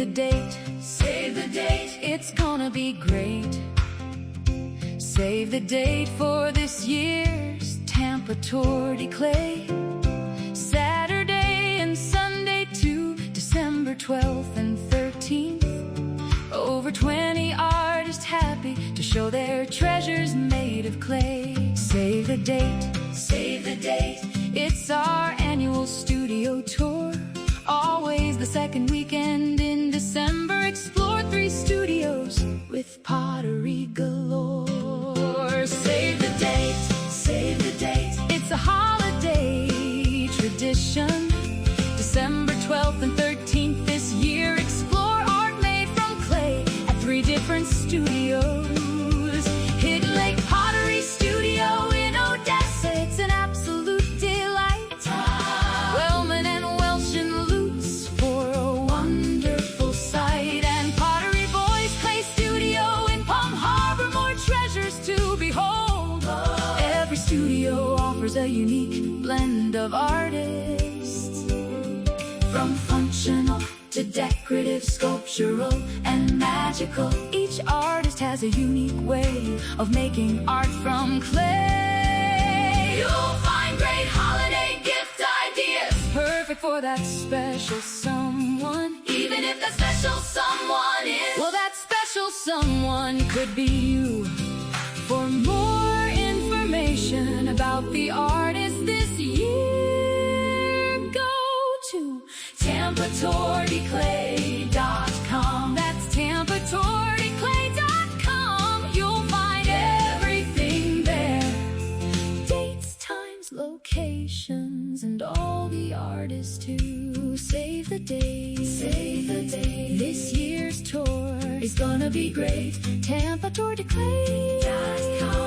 the date, save the date, it's gonna be great. Save the date for this year's Tampa Tour de Clay. Saturday and Sunday to December 12th and 13th. Over 20 artists happy to show their treasures made of clay. Save the date, save the date, it's our annual studio tour. Always the second weekend in December. Explore 3 studios with pottery galore. Save the date, save the date, it's a holiday tradition. December 12th and 13th this year. Explore art made from clay at 3 different studios. Hidden Lake Pottery Studio in Odessa, it's an absolute delight. Wellman and Welsh in Lutz for a wonderful sight. And Pottery Boys Clay Studio in Palm Harbor, more treasures to behold. Every studio offers a unique blend of artists, from functional to decorative, sculptural and magical. Each artist has a unique way of making art from clay. You'll find great holiday gift ideas, perfect for that special someone. Even if that special someone is, well, that special someone could be you. For more information about the artist this year, go to TampaTourDeClay.com. That's TampaTourDeClay.com. You'll find everything there. Dates, times, locations, and all the artists too. Save the date, save the date. This year's tour is gonna be great. TampaTourDeClay.com.